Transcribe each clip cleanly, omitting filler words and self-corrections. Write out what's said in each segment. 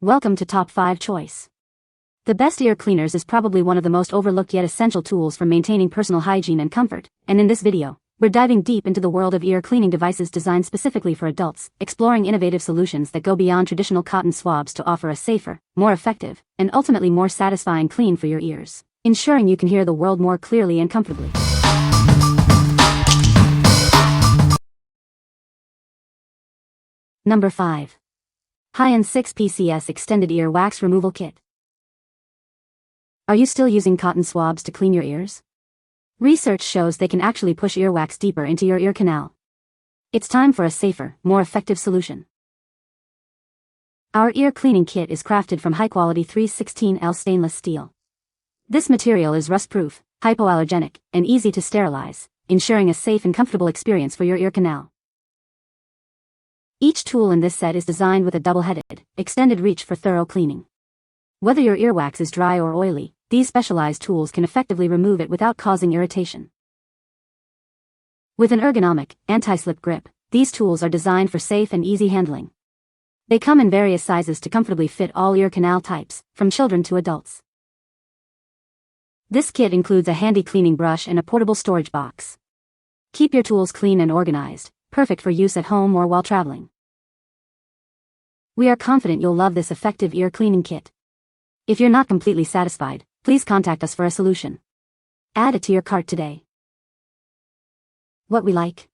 Welcome to Top 5 Choice. The best ear cleaners is probably one of the most overlooked yet essential tools for maintaining personal hygiene and comfort, and in this video, we're diving deep into the world of ear cleaning devices designed specifically for adults, exploring innovative solutions that go beyond traditional cotton swabs to offer a safer, more effective, and ultimately more satisfying clean for your ears, ensuring you can hear the world more clearly and comfortably. Number 5. Hion 6 PCS Extended Ear Wax Removal Kit. Are you still using cotton swabs to clean your ears? Research shows they can actually push earwax deeper into your ear canal. It's time for a safer, more effective solution. Our ear cleaning kit is crafted from high-quality 316L stainless steel. This material is rust-proof, hypoallergenic, and easy to sterilize, ensuring a safe and comfortable experience for your ear canal. Each tool in this set is designed with a double-headed, extended reach for thorough cleaning. Whether your earwax is dry or oily, these specialized tools can effectively remove it without causing irritation. With an ergonomic, anti-slip grip, these tools are designed for safe and easy handling. They come in various sizes to comfortably fit all ear canal types, from children to adults. This kit includes a handy cleaning brush and a portable storage box. Keep your tools clean and organized, perfect for use at home or while traveling. We are confident you'll love this effective ear cleaning kit. If you're not completely satisfied, please contact us for a solution. Add it to your cart today. What we like.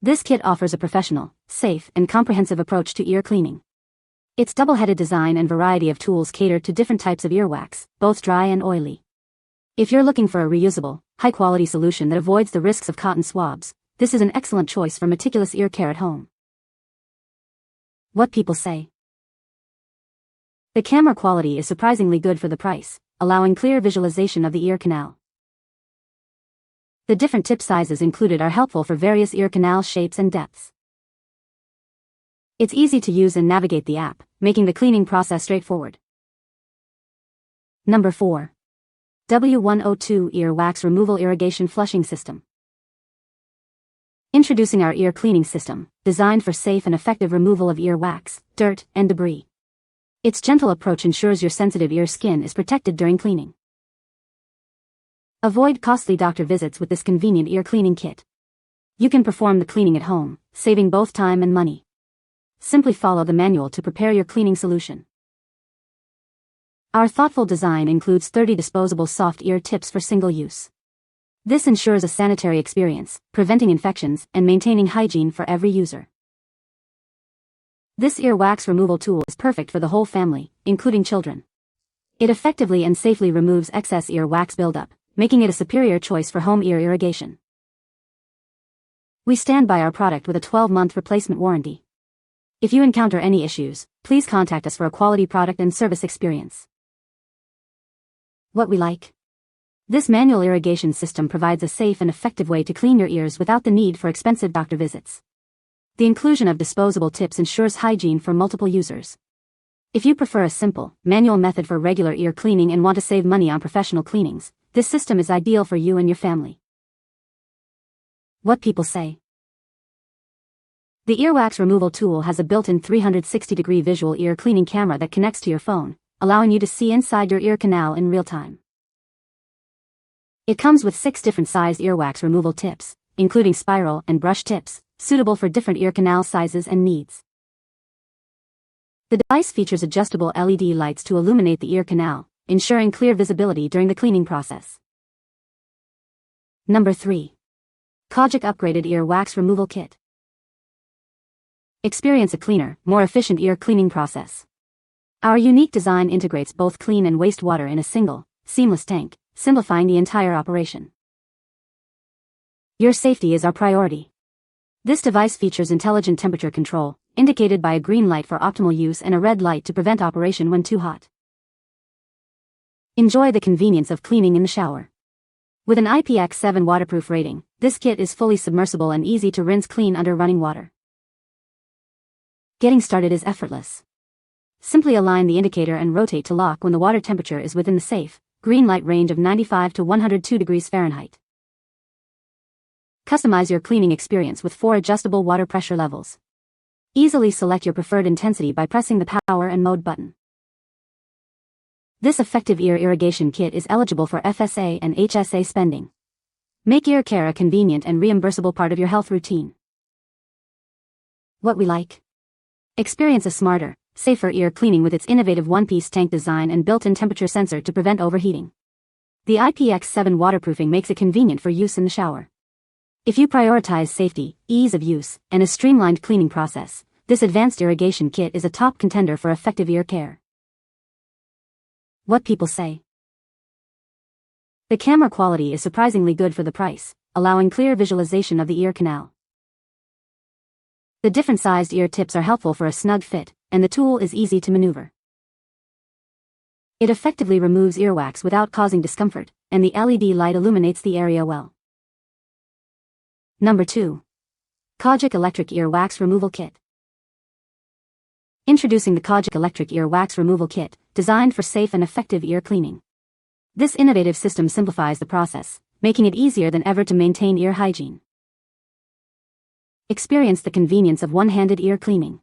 This kit offers a professional, safe, and comprehensive approach to ear cleaning. Its double-headed design and variety of tools cater to different types of earwax, both dry and oily. If you're looking for a reusable, high-quality solution that avoids the risks of cotton swabs, this is an excellent choice for meticulous ear care at home. What people say. The camera quality is surprisingly good for the price, allowing clear visualization of the ear canal. The different tip sizes included are helpful for various ear canal shapes and depths. It's easy to use and navigate the app, making the cleaning process straightforward. Number 4. W102 Ear Wax Removal Irrigation Flushing System. Introducing our ear cleaning system, designed for safe and effective removal of ear wax, dirt, and debris. Its gentle approach ensures your sensitive ear skin is protected during cleaning. Avoid costly doctor visits with this convenient ear cleaning kit. You can perform the cleaning at home, saving both time and money. Simply follow the manual to prepare your cleaning solution. Our thoughtful design includes 30 disposable soft ear tips for single use. This ensures a sanitary experience, preventing infections and maintaining hygiene for every user. This ear wax removal tool is perfect for the whole family, including children. It effectively and safely removes excess ear wax buildup, making it a superior choice for home ear irrigation. We stand by our product with a 12-month replacement warranty. If you encounter any issues, please contact us for a quality product and service experience. What we like. This manual irrigation system provides a safe and effective way to clean your ears without the need for expensive doctor visits. The inclusion of disposable tips ensures hygiene for multiple users. If you prefer a simple, manual method for regular ear cleaning and want to save money on professional cleanings, this system is ideal for you and your family. What people say. The earwax removal tool has a built-in 360-degree visual ear cleaning camera that connects to your phone, allowing you to see inside your ear canal in real time. It comes with 6 different sized earwax removal tips, including spiral and brush tips, suitable for different ear canal sizes and needs. The device features adjustable LED lights to illuminate the ear canal, ensuring clear visibility during the cleaning process. Number 3. KAUGIC Upgraded Ear Wax Removal Kit. Experience a cleaner, more efficient ear cleaning process. Our unique design integrates both clean and wastewater in a single, seamless tank, simplifying the entire operation. Your safety is our priority. This device features intelligent temperature control, indicated by a green light for optimal use and a red light to prevent operation when too hot. Enjoy the convenience of cleaning in the shower. With an IPX7 waterproof rating, this kit is fully submersible and easy to rinse clean under running water. Getting started is effortless. Simply align the indicator and rotate to lock when the water temperature is within the safe, green light range of 95 to 102 degrees Fahrenheit. Customize your cleaning experience with 4 adjustable water pressure levels. Easily select your preferred intensity by pressing the power and mode button. This effective ear irrigation kit is eligible for FSA and HSA spending. Make ear care a convenient and reimbursable part of your health routine. What we like. Experience a smarter, safer ear cleaning with its innovative one-piece tank design and built-in temperature sensor to prevent overheating. The IPX7 waterproofing makes it convenient for use in the shower. If you prioritize safety, ease of use, and a streamlined cleaning process, this advanced irrigation kit is a top contender for effective ear care. What people say. The camera quality is surprisingly good for the price, allowing clear visualization of the ear canal. The different sized ear tips are helpful for a snug fit, and the tool is easy to maneuver. It effectively removes earwax without causing discomfort, and the LED light illuminates the area well. Number 2. KAUGIC Electric Ear Wax Removal Kit. Introducing the KAUGIC Electric Ear Wax Removal Kit, designed for safe and effective ear cleaning. This innovative system simplifies the process, making it easier than ever to maintain ear hygiene. Experience the convenience of one-handed ear cleaning.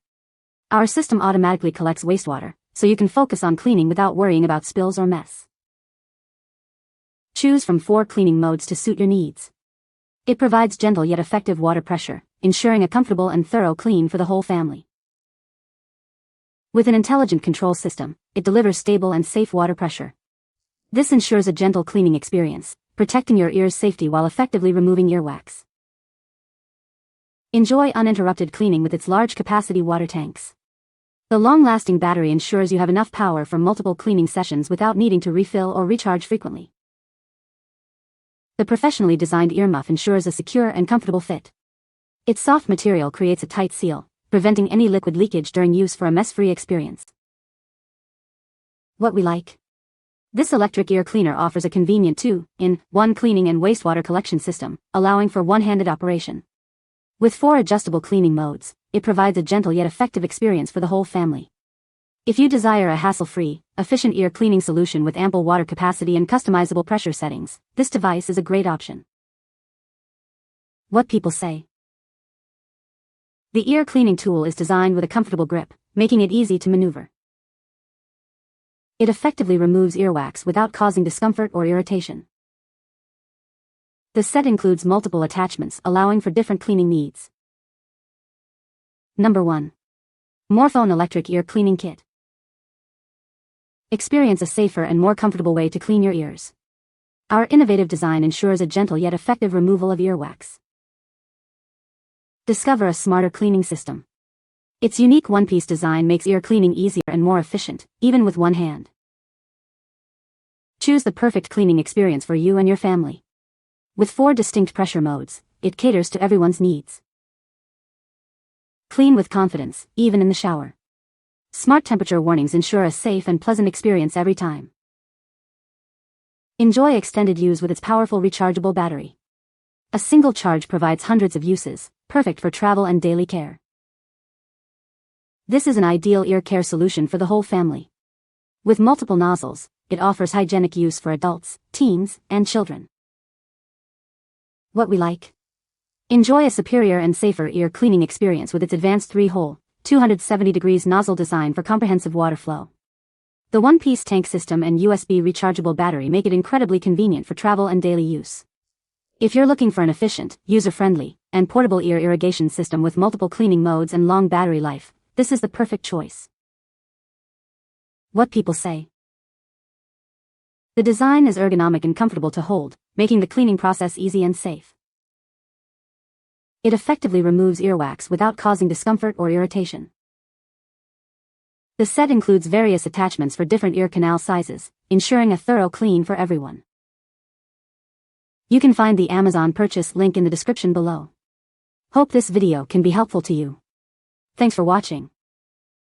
Our system automatically collects wastewater, so you can focus on cleaning without worrying about spills or mess. Choose from 4 cleaning modes to suit your needs. It provides gentle yet effective water pressure, ensuring a comfortable and thorough clean for the whole family. With an intelligent control system, it delivers stable and safe water pressure. This ensures a gentle cleaning experience, protecting your ear's safety while effectively removing earwax. Enjoy uninterrupted cleaning with its large-capacity water tanks. The long-lasting battery ensures you have enough power for multiple cleaning sessions without needing to refill or recharge frequently. The professionally designed earmuff ensures a secure and comfortable fit. Its soft material creates a tight seal, preventing any liquid leakage during use for a mess-free experience. What we like. This electric ear cleaner offers a convenient 2-in-1 cleaning and wastewater collection system, allowing for one-handed operation. With 4 adjustable cleaning modes, it provides a gentle yet effective experience for the whole family. If you desire a hassle-free, efficient ear cleaning solution with ample water capacity and customizable pressure settings, this device is a great option. What people say. The ear cleaning tool is designed with a comfortable grip, making it easy to maneuver. It effectively removes earwax without causing discomfort or irritation. The set includes multiple attachments allowing for different cleaning needs. Number 1. Morfone Electric Ear Cleaning Kit. Experience a safer and more comfortable way to clean your ears. Our innovative design ensures a gentle yet effective removal of earwax. Discover a smarter cleaning system. Its unique one-piece design makes ear cleaning easier and more efficient, even with one hand. Choose the perfect cleaning experience for you and your family. With 4 distinct pressure modes, it caters to everyone's needs. Clean with confidence, even in the shower. Smart temperature warnings ensure a safe and pleasant experience every time. Enjoy extended use with its powerful rechargeable battery. A single charge provides hundreds of uses, perfect for travel and daily care. This is an ideal ear care solution for the whole family. With multiple nozzles, it offers hygienic use for adults, teens, and children. What we like. Enjoy a superior and safer ear cleaning experience with its advanced 3-hole, 270° nozzle design for comprehensive water flow. The one-piece tank system and USB rechargeable battery make it incredibly convenient for travel and daily use. If you're looking for an efficient, user-friendly, and portable ear irrigation system with multiple cleaning modes and long battery life, this is the perfect choice. What people say. The design is ergonomic and comfortable to hold, making the cleaning process easy and safe. It effectively removes earwax without causing discomfort or irritation. The set includes various attachments for different ear canal sizes, ensuring a thorough clean for everyone. You can find the Amazon purchase link in the description below. Hope this video can be helpful to you. Thanks for watching.